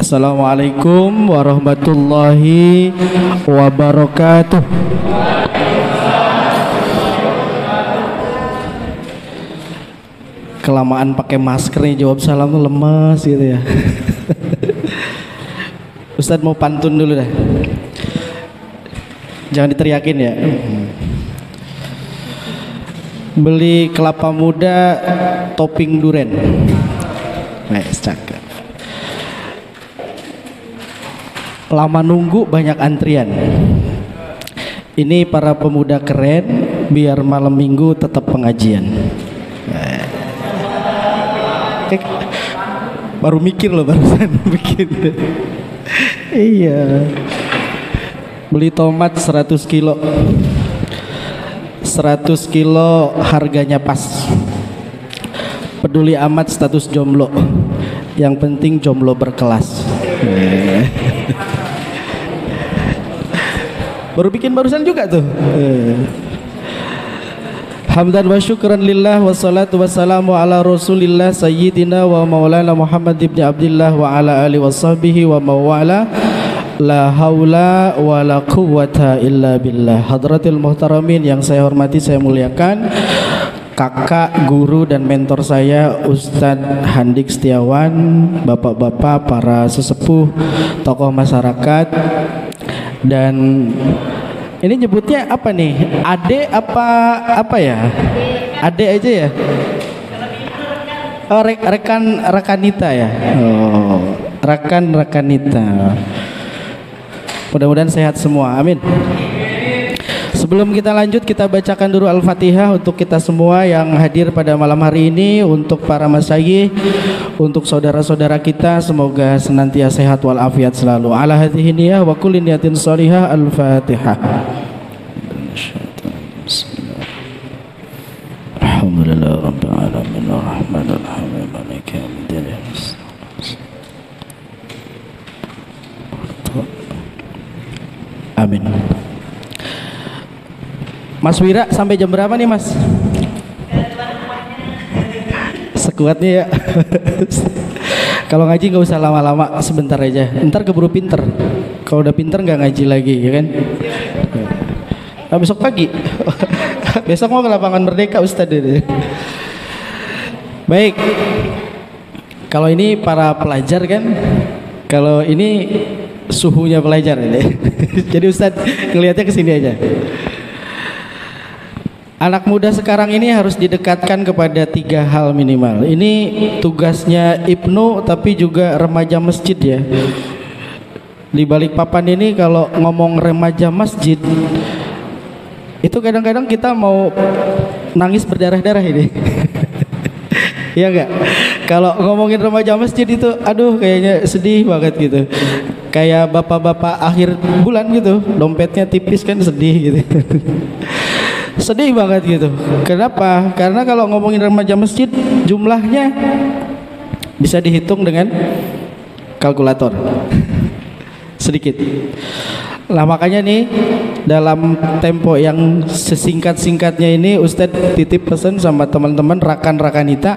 Assalamualaikum warahmatullahi wabarakatuh. Kelamaan pakai masker nih, jawab salam tuh lemas gitu ya. Ustadz mau pantun dulu dah. Jangan diteriakin ya. Beli kelapa muda topping duren. Cakep. Lama nunggu banyak antrian. Ini para pemuda keren, biar malam minggu tetap pengajian. Baru mikir loh, barusan mikir. Iya. Beli tomat 100 kilo. 100 kilo harganya pas. Peduli amat status jomblo. Yang penting jomblo berkelas. Baru bikin barusan juga tuh. Hamdan wa syukran lillah wassalatu wassalamu ala rasulillah sayyidina wa maulana Muhammad ibn Abdillah wa ala alihi wa sahbihi wa mawala. La haula wa la quwwata illa billah. Hadratil muhtaramin yang saya hormati, saya muliakan, kakak, guru dan mentor saya Ustadz Handik Setiawan, bapak-bapak, para sesepuh, tokoh masyarakat. Dan ini nyebutnya apa nih? Ade apa ya? Ade aja ya? Oh, rekanita ya? Oh, rekanita. Mudah-mudahan sehat semua, amin. Sebelum kita lanjut, kita bacakan dulu Al-Fatihah untuk kita semua yang hadir pada malam hari ini, untuk para masyayikh, untuk saudara-saudara kita, semoga senantiasa sehat walafiat selalu. Ala hadhihi niyah wa kulli niyatin shalihah. Al-Fatihah. Alhamdulillah rabbil alamin arrahmanir rahim maliki yaumiddin. Amin. Mas Wira sampai jam berapa nih Mas? Sekuatnya ya. Kalau ngaji nggak usah lama-lama, sebentar aja. Ntar keburu pinter. Kalau udah pinter nggak ngaji lagi, ya kan? Nah, besok pagi. Besok mau ke lapangan Merdeka Ustadz. Baik. Kalau ini para pelajar kan, kalau ini suhunya pelajar ini. Jadi Ustadz ngelihatnya ke sini aja. Anak muda sekarang ini harus didekatkan kepada 3 hal minimal. Ini tugasnya Ibnu tapi juga remaja masjid ya. Di balik papan ini kalau ngomong remaja masjid, itu kadang-kadang kita mau nangis berdarah-darah ini. Iya enggak? Kalau ngomongin remaja masjid itu, aduh kayaknya sedih banget gitu. Kayak bapak-bapak akhir bulan gitu, dompetnya tipis kan, sedih gitu. Sedih banget gitu. Kenapa? Karena kalau ngomongin remaja masjid, jumlahnya bisa dihitung dengan kalkulator. Sedikit. Lah makanya nih, dalam tempo yang sesingkat-singkatnya ini, Ustadz titip pesan sama teman-teman rakan-rakanita,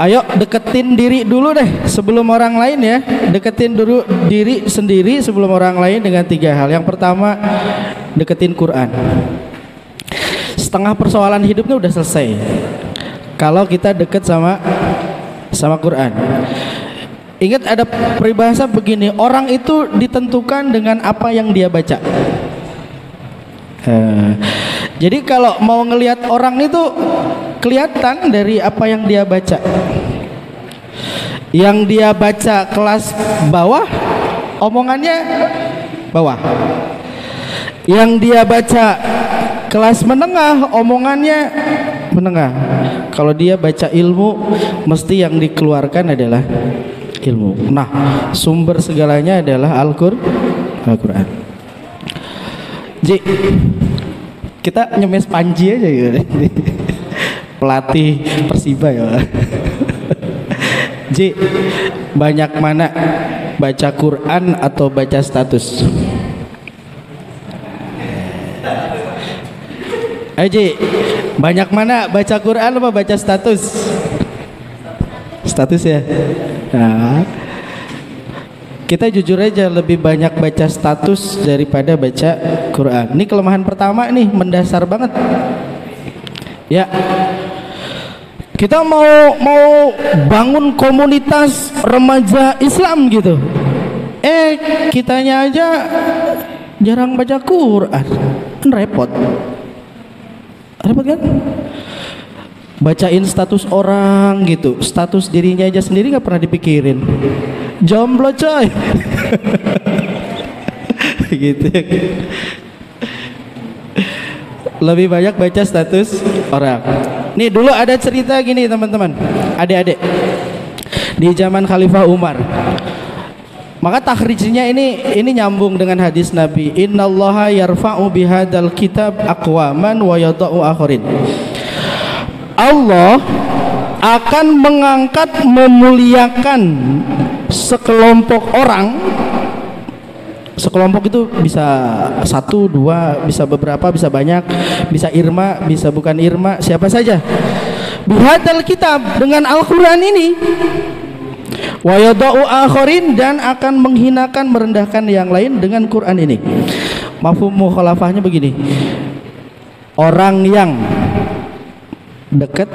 ayo deketin diri dulu deh sebelum orang lain ya. Deketin dulu diri sendiri sebelum orang lain dengan 3 hal. Yang pertama, deketin Quran. Setengah persoalan hidupnya udah selesai kalau kita deket sama Quran. Ingat ada peribahasa begini, orang itu ditentukan dengan apa yang dia baca. Jadi kalau mau ngelihat orang itu kelihatan dari apa yang dia baca. Yang dia baca kelas bawah, omongannya bawah. Yang dia baca kelas menengah, omongannya menengah. Kalau dia baca ilmu, mesti yang dikeluarkan adalah ilmu. Nah, sumber segalanya adalah Al-Quran. Ji, kita nyemes Panji aja gitu. Pelatih Persiba ya. Ji, banyak mana baca Quran atau baca status? Ji, banyak mana baca Quran apa baca status? Status ya. Nah, Kita jujur aja lebih banyak baca status daripada baca Quran. Ini kelemahan pertama nih, mendasar banget. Ya. Kita mau bangun komunitas remaja Islam gitu. Kitanya aja jarang baca Quran. Kan repot. Repot kan? Bacain status orang gitu, status dirinya aja sendiri nggak pernah dipikirin. Jomblo coy. Gitu. Lebih banyak baca status orang. Nih dulu ada cerita gini teman-teman, adik-adik, di zaman Khalifah Umar. Maka takhrijnya ini nyambung dengan hadis Nabi. Innallaha yarfa'u bihadzal kitab aqwaman wa yada'u akharin. Allah akan mengangkat, memuliakan sekelompok orang. Sekelompok itu bisa satu, dua, bisa beberapa, bisa banyak, bisa irma, bisa bukan irma, siapa saja. Bihadzal kitab, dengan Al-Quran ini. Wa yada'u akharin, dan akan menghinakan, merendahkan yang lain dengan Quran ini. Mafhum mukhalafahnya begini. Orang yang dekat,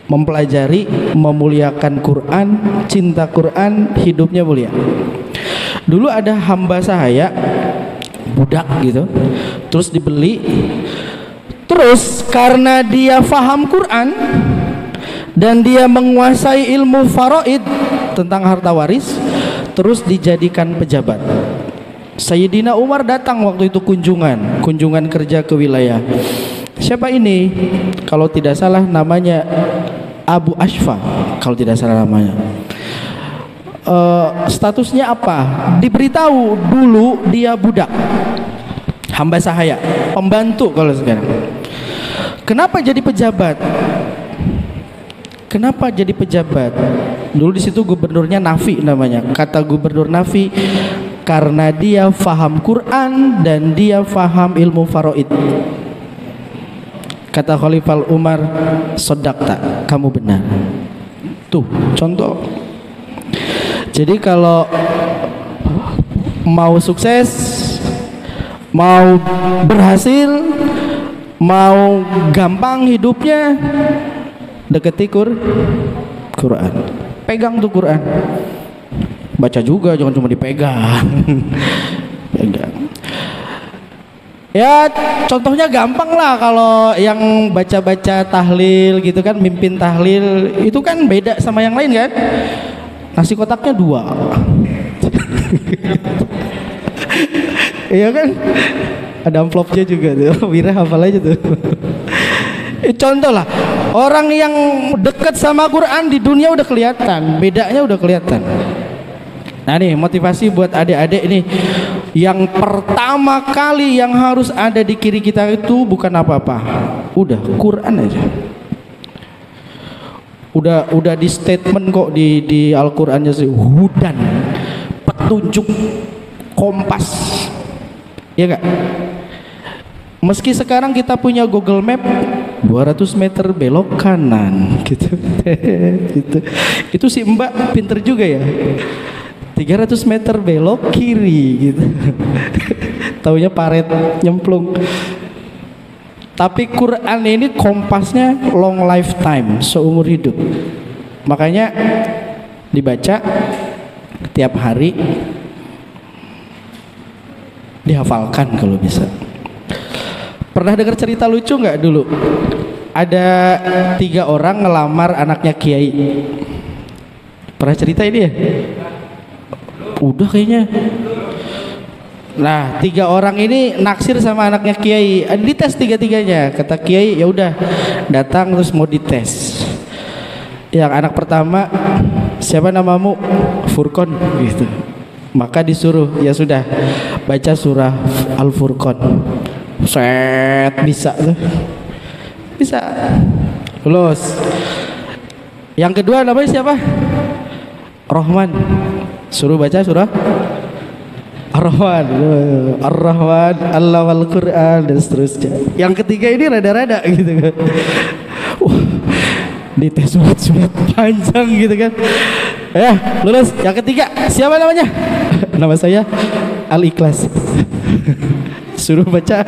mempelajari, memuliakan Quran, cinta Quran, hidupnya mulia. Dulu ada hamba saya, budak gitu, terus dibeli, terus karena dia faham Quran dan dia menguasai ilmu faraid tentang harta waris, terus dijadikan pejabat. Sayyidina Umar datang waktu itu kunjungan kerja ke wilayah. Siapa ini? Kalau tidak salah namanya Abu Ashfa, kalau tidak salah namanya. Statusnya apa? Diberitahu dulu dia budak, hamba sahaya, pembantu kalau sekarang. Kenapa jadi pejabat? Kenapa jadi pejabat? Dulu di situ gubernurnya Nafi namanya. Kata gubernur Nafi, karena dia faham Quran dan dia faham ilmu faraid. Kata Khalifah Umar, sodakta, kamu benar. Tuh contoh. Jadi kalau mau sukses, mau berhasil, mau gampang hidupnya, deketi Quran. Pegang tuh Quran. Baca juga, jangan cuma dipegang. Pegang. Ya contohnya gampang lah, kalau yang baca-baca tahlil gitu kan, mimpin tahlil itu kan beda sama yang lain kan. Nasi kotaknya 2. Iya kan, ada amplopnya juga tuh. Wira hafal aja tuh. Contoh lah, orang yang dekat sama Quran di dunia udah kelihatan, bedanya udah kelihatan. Nah nih motivasi buat adik-adik ini. Yang pertama kali yang harus ada di kiri kita itu bukan apa-apa, udah Quran aja. Udah di statement kok di Al-Qur'annya sih, hudan, petunjuk, kompas. Ya enggak? Meski sekarang kita punya Google Map, 200 meter belok kanan gitu. Gitu. Itu si Mbak pinter juga ya. 300 meter belok kiri gitu. Taunya paret nyemplung. Tapi Quran ini kompasnya long lifetime, seumur hidup. Makanya dibaca tiap hari, dihafalkan kalau bisa. Pernah dengar cerita lucu nggak dulu? Ada 3 orang ngelamar anaknya kiai. Pernah cerita ini ya? Udah kayaknya. Nah 3 orang ini naksir sama anaknya kiai. Dites 3-3-nya. Kata kiai, ya udah datang terus mau dites. Yang anak pertama, siapa namamu? Furqan gitu. Maka disuruh, ya sudah baca surah Al-Furqan. Set, bisa tuh. Bisa. Lulus. Yang kedua namanya siapa? Rahman. Suruh baca surah Ar-Rahman, Ar-Rahman, Allah wal Quran, dan seterusnya. Yang ketiga ini rada-rada gitu kan. Dites surat panjang gitu kan. Ya, lulus. Yang ketiga, siapa namanya? Nama saya Al-Ikhlas. Suruh baca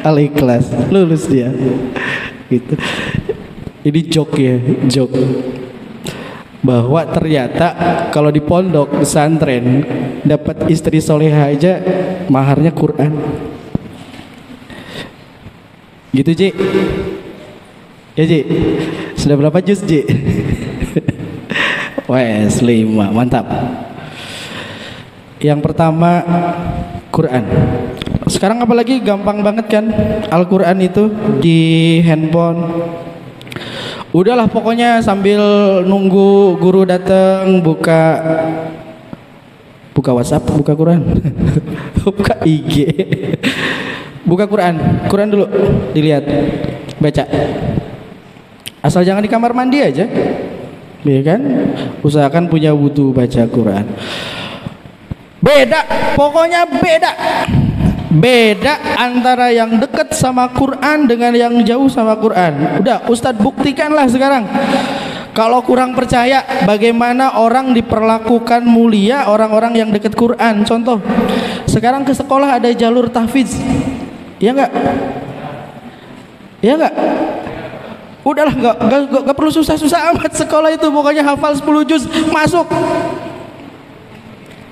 Al-Ikhlas, lulus dia. Gitu. Ini joke ya, joke. Bahwa ternyata kalau di pondok pesantren dapat istri soleha aja maharnya Quran. Gitu, Ji. Ya, Ji. Sudah berapa juz, Ji? Wes 5, mantap. Yang pertama Quran. Sekarang apalagi gampang banget kan Al-Quran itu di handphone. Udahlah pokoknya sambil nunggu guru datang buka WhatsApp, buka Quran. Buka IG. Buka Quran. Quran dulu dilihat, baca. Asal jangan di kamar mandi aja. Ya kan? Usahakan punya wudu baca Quran. Beda, pokoknya beda. Beda antara yang dekat sama Quran dengan yang jauh sama Quran. Udah, Ustadz buktikanlah sekarang. Kalau kurang percaya bagaimana orang diperlakukan mulia orang-orang yang dekat Quran. Contoh, sekarang ke sekolah ada jalur tahfiz. Iya enggak? Iya enggak? Udahlah, enggak perlu susah-susah amat sekolah itu. Pokoknya hafal 10 juz masuk.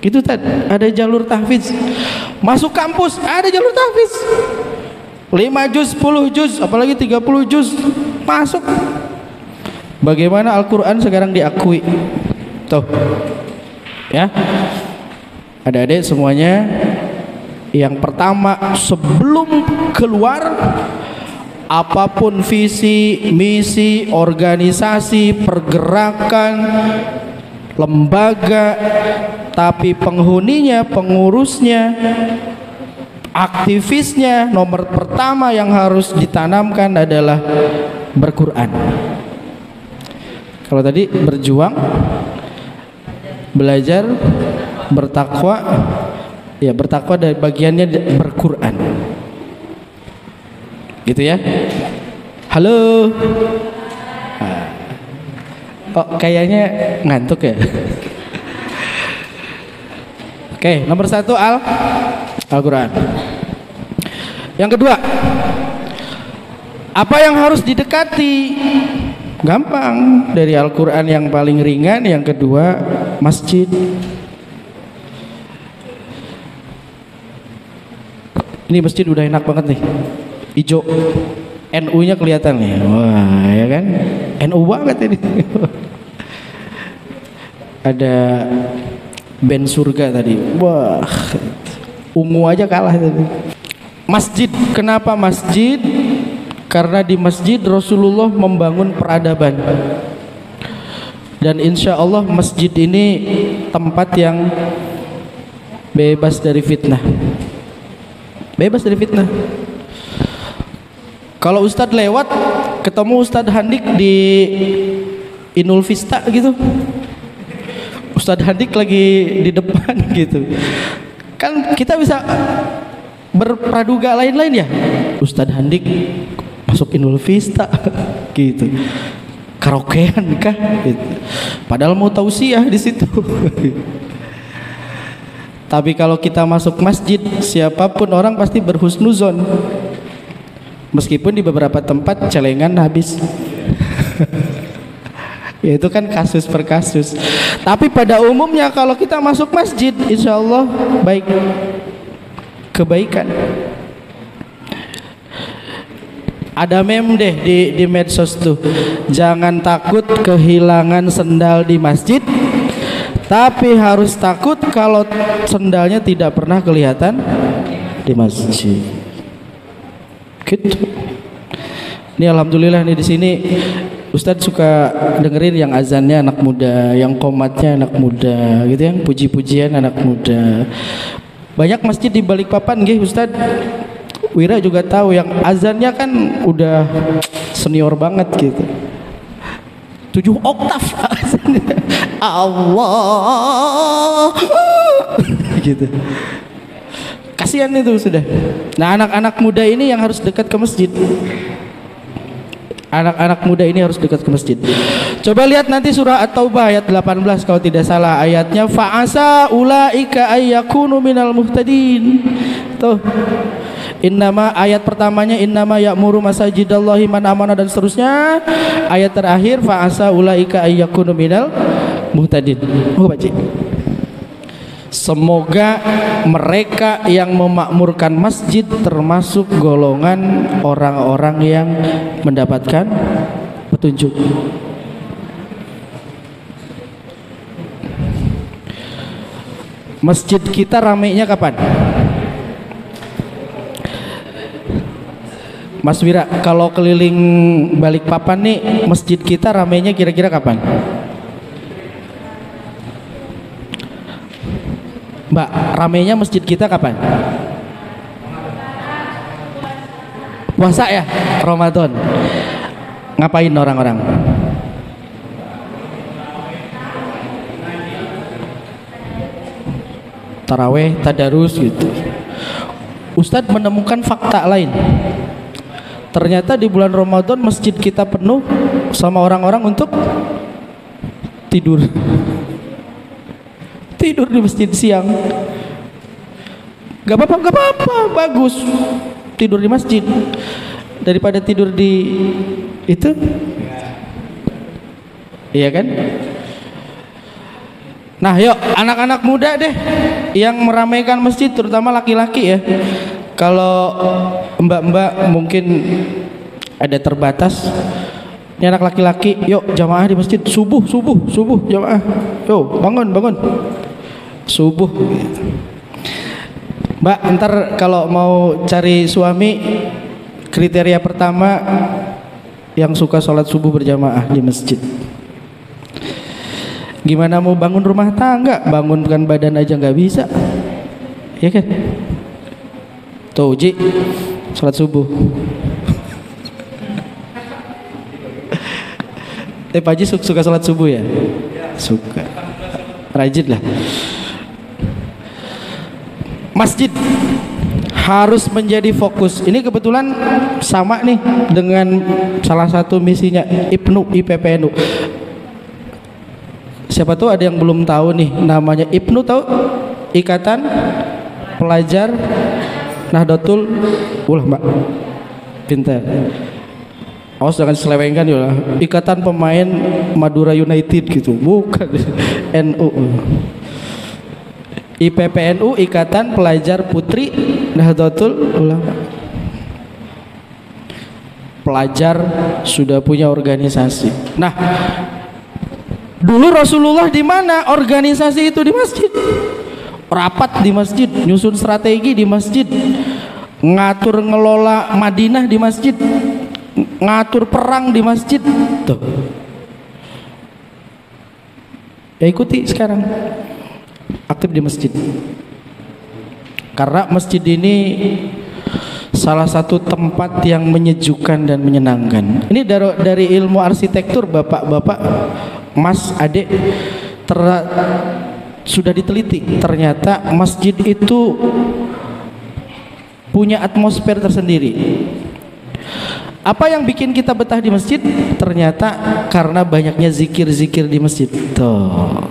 Itu tadi ada jalur tahfiz. Masuk kampus ada jalur tahfiz. 5 juz, 10 juz, apalagi 30 juz masuk. Bagaimana Al-Quran sekarang diakui? Tuh. Ya. Adik-adik semuanya, yang pertama sebelum keluar, apapun visi, misi, organisasi, pergerakan, lembaga, tapi penghuninya, pengurusnya, aktivisnya, nomor pertama yang harus ditanamkan adalah berquran. Kalau tadi berjuang, belajar, bertakwa, ya bertakwa dari bagiannya berquran. Gitu ya. Halo. Oh, kayaknya ngantuk ya. Oke, nomor 1 Al-Quran. Yang kedua, apa yang harus didekati? Gampang, dari Al-Quran yang paling ringan. Yang kedua, masjid. Ini masjid udah enak banget nih, hijau, NU-nya kelihatan nih. Wah, ya kan? NU banget ini. Ada band surga tadi. Wah, ungu aja kalah tadi. Masjid, kenapa masjid? Karena di masjid Rasulullah membangun peradaban. Dan insya Allah masjid ini tempat yang bebas dari fitnah. Bebas dari fitnah. Kalau Ustadz lewat ketemu Ustadz Handik di Inul Vista gitu, Ustadz Handik lagi di depan gitu, kan kita bisa berpraduga lain-lain ya. Ustadz Handik masuk Inul Vista gitu, karaokean kah gitu. Padahal mau tausiah di situ. Tapi kalau kita masuk masjid, siapapun orang pasti berhusnuzon. Meskipun di beberapa tempat celengan habis. Ya itu kan kasus per kasus. Tapi pada umumnya kalau kita masuk masjid, insya Allah baik, kebaikan. Ada meme deh di medsos tuh, jangan takut kehilangan sendal di masjid, tapi harus takut kalau sendalnya tidak pernah kelihatan di masjid. Gitu. Ini alhamdulillah nih di sini Ustadz suka dengerin yang azannya anak muda, yang qomatnya anak muda, gitu, yang puji-pujian anak muda. Banyak masjid di Balikpapan, nggih Ustadz. Wira juga tahu yang azannya kan udah senior banget gitu. 7 oktav azannya. Allah gitu. Kasihan itu sudah. Nah, anak-anak muda ini yang harus dekat ke masjid. Anak-anak muda ini harus dekat ke masjid. Coba lihat nanti surah At-Taubah ayat 18 kalau tidak salah ayatnya, fa'asa ulaika ayyakunu minal muhtadin. Tuh. Innama ayat pertamanya innama ya'muru masajidallahi man amana dan seterusnya. Ayat terakhir fa'asa ulaika ayyakunu minal muhtadin. Oh, baca. Semoga mereka yang memakmurkan masjid termasuk golongan orang-orang yang mendapatkan petunjuk. Masjid kita ramainya kapan? Mas Wira, kalau keliling Balikpapan nih, masjid kita ramainya kira-kira kapan? Mbak, ramainya masjid kita kapan? Puasa ya? Ramadan. Ngapain orang-orang? Taraweh, tadarus gitu. Ustadz menemukan fakta lain. Ternyata di bulan Ramadan masjid kita penuh sama orang-orang untuk tidur. Tidur di masjid siang. Gak apa-apa, gak apa-apa, bagus. Tidur di masjid daripada tidur di itu. Iya kan? Nah, yuk anak-anak muda deh yang meramaikan masjid, terutama laki-laki ya. Kalau mbak-mbak mungkin ada terbatas. Ini anak laki-laki, yuk jamaah di masjid subuh jamaah. Yuk bangun subuh. Mbak, ntar kalau mau cari suami kriteria pertama yang suka sholat subuh berjamaah di masjid. Gimana mau bangun rumah tangga, bangunkan badan aja nggak bisa, ya kan? Tuh Ji, sholat subuh. Pak Haji suka sholat subuh ya? Suka. Rajin lah. Masjid harus menjadi fokus. Ini kebetulan sama nih dengan salah satu misinya IPPNU. Siapa tuh ada yang belum tahu nih namanya IPNU, tahu? Ikatan Pelajar Nahdlatul Ulama. Pintar. Awas jangan selewengkan ya. Ikatan Pemain Madura United gitu. Bukan. NU. IPPNU, Ikatan Pelajar Putri Nahdlatul Ulama. Pelajar sudah punya organisasi. Nah, dulu Rasulullah di mana? Organisasi itu di masjid. Rapat di masjid, nyusun strategi di masjid, ngatur ngelola Madinah di masjid, ngatur perang di masjid. Tuh. Ya ikuti sekarang. Aktif di masjid. Karena masjid ini salah satu tempat yang menyejukkan dan menyenangkan. Ini dari ilmu arsitektur, bapak-bapak, mas, adik, sudah diteliti. Ternyata masjid itu punya atmosfer tersendiri. Apa yang bikin kita betah di masjid? Ternyata karena banyaknya zikir-zikir di masjid. Tuh.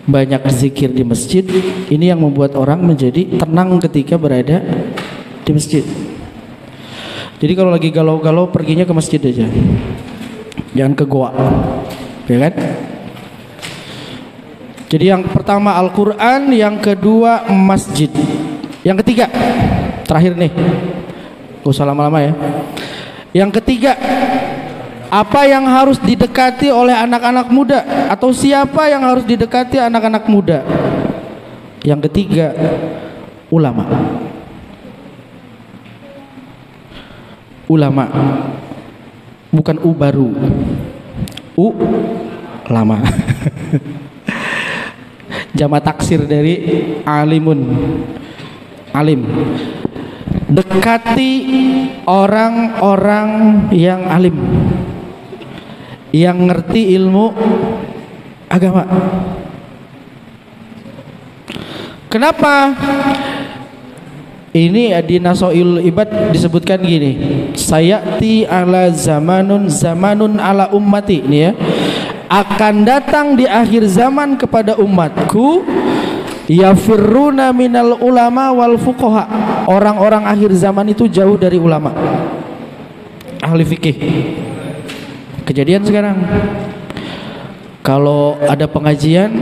Banyak zikir di masjid. Ini yang membuat orang menjadi tenang ketika berada di masjid. Jadi kalau lagi galau-galau perginya ke masjid aja. Jangan ke goa. Ya kan? Jadi yang pertama Al-Quran, yang kedua masjid, yang ketiga terakhir nih, gak usah lama-lama ya. Yang ketiga, apa yang harus didekati oleh anak-anak muda, atau siapa yang harus didekati anak-anak muda? Yang ketiga, ulama. Ulama, bukan baru, lama. Jama taksir dari alimun, alim. Dekati orang-orang yang alim, yang ngerti ilmu agama. Kenapa? Ini di Nasoil Ibad disebutkan gini, sayati ala zamanun ala ummati, ini ya, akan datang di akhir zaman kepada umatku yafirruna minal ulama wal fuqaha, orang-orang akhir zaman itu jauh dari ulama, ahli fikih. Kejadian sekarang kalau ada pengajian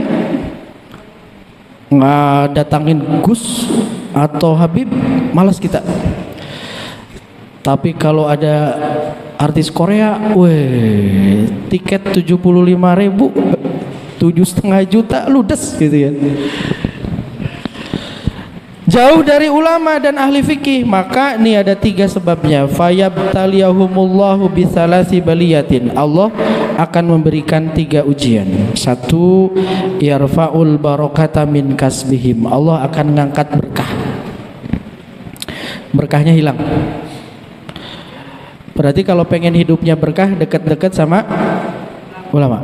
nggak datangin Gus atau Habib, malas kita. Tapi kalau ada artis Korea, weh, tiket 75.000, 7,5 juta ludes gitu ya. Jauh dari ulama dan ahli fikih. Maka ini ada 3 sebabnya. Fayabtaliyahumullahu bisalasi baliyatin, Allah akan memberikan 3 ujian. 1, yarfa'ul barakata min kasbihim, Allah akan mengangkat berkah, berkahnya hilang. Berarti kalau pengen hidupnya berkah, dekat-dekat sama ulama,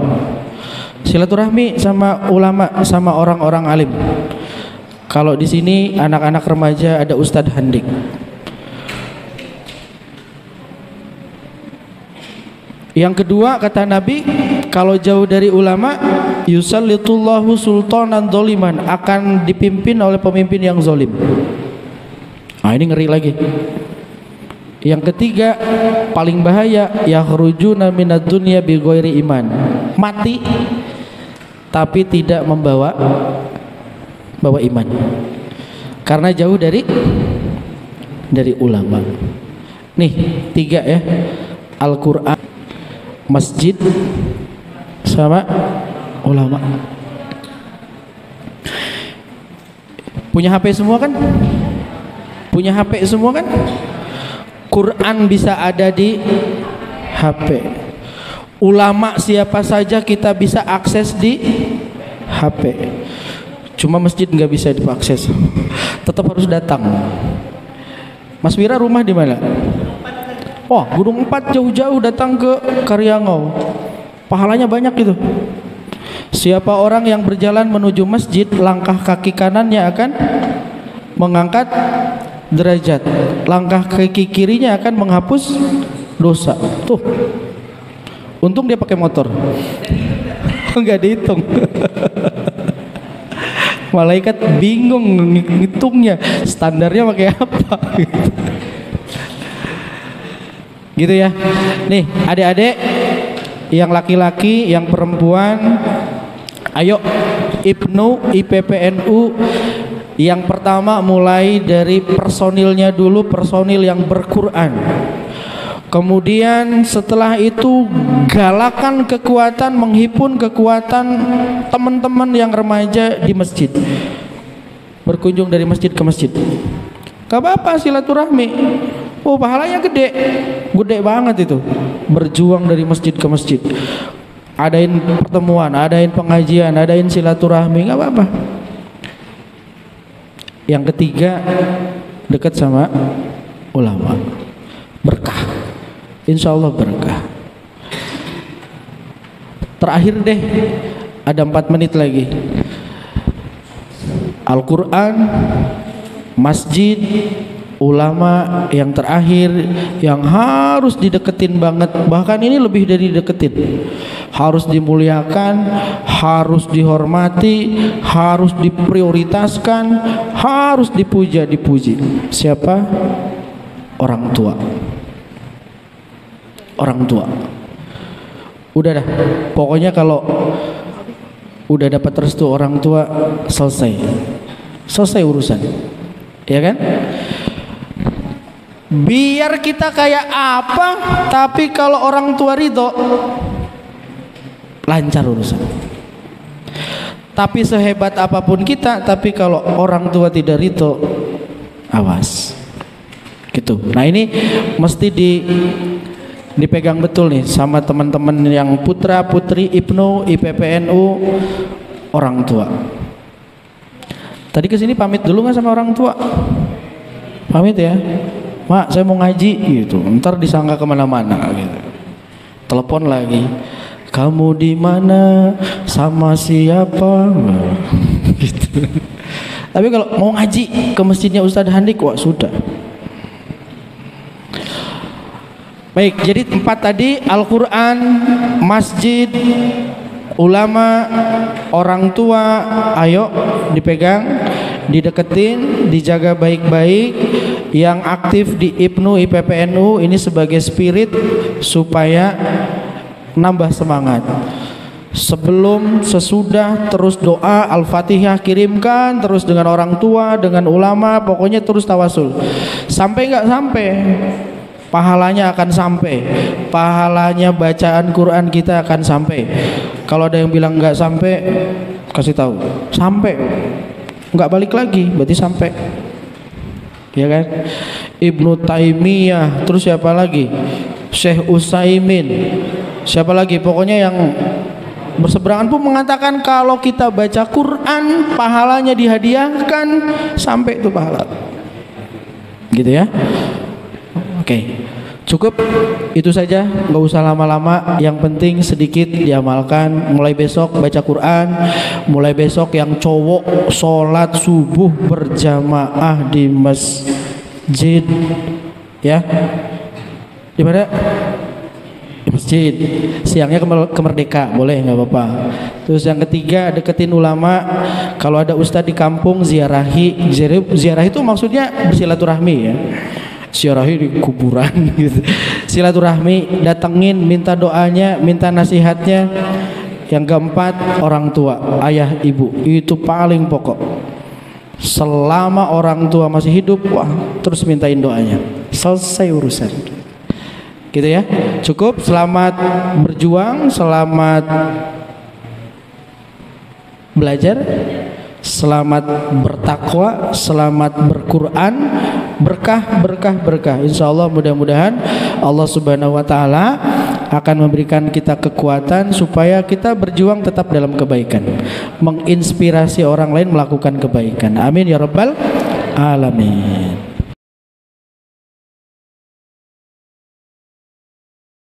silaturahmi sama ulama, sama orang-orang alim. Kalau di sini anak-anak remaja ada Ustadz Handik. Yang kedua kata Nabi, kalau jauh dari ulama, yusallitullahu sultanan dzaliman, akan dipimpin oleh pemimpin yang zalim. Nah, ini ngeri lagi. Yang ketiga paling bahaya, yakhrujuna minad dunya bi ghairi iman, mati tapi tidak membawa iman karena jauh dari ulama. Nih 3 ya, Al-Quran, masjid, sama ulama. Punya HP semua kan? Punya HP semua kan? Quran bisa ada di HP. Ulama siapa saja kita bisa akses di HP. Cuma masjid nggak bisa diakses, tetap harus datang. Mas Wira rumah di mana? Oh, Gunung 4, jauh-jauh datang ke Karyangau. Pahalanya banyak gitu. Siapa orang yang berjalan menuju masjid, langkah kaki kanannya akan mengangkat derajat, langkah kaki kirinya akan menghapus dosa. Tuh, untung dia pakai motor, nggak dihitung. Malaikat bingung ngitungnya, standarnya pakai apa gitu ya. Nih adik-adik yang laki-laki, yang perempuan, ayo Ibnu IPPNU. Yang pertama mulai dari personilnya dulu, personil yang berquran. Kemudian setelah itu galakan kekuatan, menghimpun kekuatan teman-teman yang remaja di masjid, berkunjung dari masjid ke masjid. Gak apa-apa silaturahmi. Oh, pahalanya gede, gede banget itu. Berjuang dari masjid ke masjid, adain pertemuan, adain pengajian, adain silaturahmi, gak apa-apa. Yang ketiga, dekat sama ulama, berkah. Insya Allah berkah. Terakhir deh, ada 4 menit lagi. Al-Quran, masjid, ulama, yang terakhir yang harus dideketin banget, bahkan ini lebih dari deketin, harus dimuliakan, harus dihormati, harus diprioritaskan, harus dipuja, dipuji. Siapa? Orang tua. Orang tua. Udah dah, pokoknya kalau udah dapat restu orang tua, selesai urusan, ya kan? Biar kita kayak apa, tapi kalau orang tua ridho, lancar urusan. Tapi sehebat apapun kita, tapi kalau orang tua tidak ridho, awas gitu. Nah ini mesti dipegang betul nih sama teman-teman yang putra putri Ibnu IPPNU, orang tua. Tadi kesini pamit dulu nggak sama orang tua? Pamit ya, Mak, saya mau ngaji gitu. Ntar disangka kemana-mana gitu. Telepon lagi, kamu di mana, sama siapa? gitu. Tapi kalau mau ngaji ke masjidnya Ustadz Handik, wah sudah. Baik, jadi tempat tadi Al-Quran, masjid, ulama, orang tua, ayo dipegang, dideketin, dijaga baik-baik. Yang aktif di IPNU, IPPNU ini sebagai spirit supaya nambah semangat. Sebelum, sesudah, terus doa Al-Fatihah kirimkan, terus dengan orang tua, dengan ulama, pokoknya terus tawasul. Sampai nggak sampai, pahalanya akan sampai. Pahalanya bacaan Quran kita akan sampai. Kalau ada yang bilang nggak sampai, kasih tahu sampai, nggak balik lagi, berarti sampai. Ya kan? Ibnu Taimiyah, terus siapa lagi? Syekh Utsaimin, siapa lagi? Pokoknya yang berseberangan pun mengatakan kalau kita baca Quran pahalanya dihadiahkan sampai itu pahala. Gitu ya. Oke. Cukup itu saja, nggak usah lama-lama. Yang penting sedikit diamalkan. Mulai besok baca Quran. Mulai besok yang cowok sholat subuh berjamaah di masjid, ya. Di mana? Di masjid. Siangnya ke Merdeka, boleh nggak apa-apa. Terus yang ketiga, deketin ulama. Kalau ada ustadz di kampung, ziarahi. Ziarah itu maksudnya bersilaturahmi, ya. Ziarahi di kuburan gitu. Silaturahmi, datengin, minta doanya, minta nasihatnya. Yang keempat, orang tua, ayah ibu, itu paling pokok. Selama orang tua masih hidup, wah, terus mintain doanya, selesai urusan. Gitu ya. Cukup, selamat berjuang, selamat belajar, selamat bertakwa, selamat berquran. Berkah, berkah, berkah. Insya Allah mudah-mudahan Allah Subhanahu Wa Taala akan memberikan kita kekuatan supaya kita berjuang tetap dalam kebaikan, menginspirasi orang lain melakukan kebaikan. Amin ya rabbal alamin.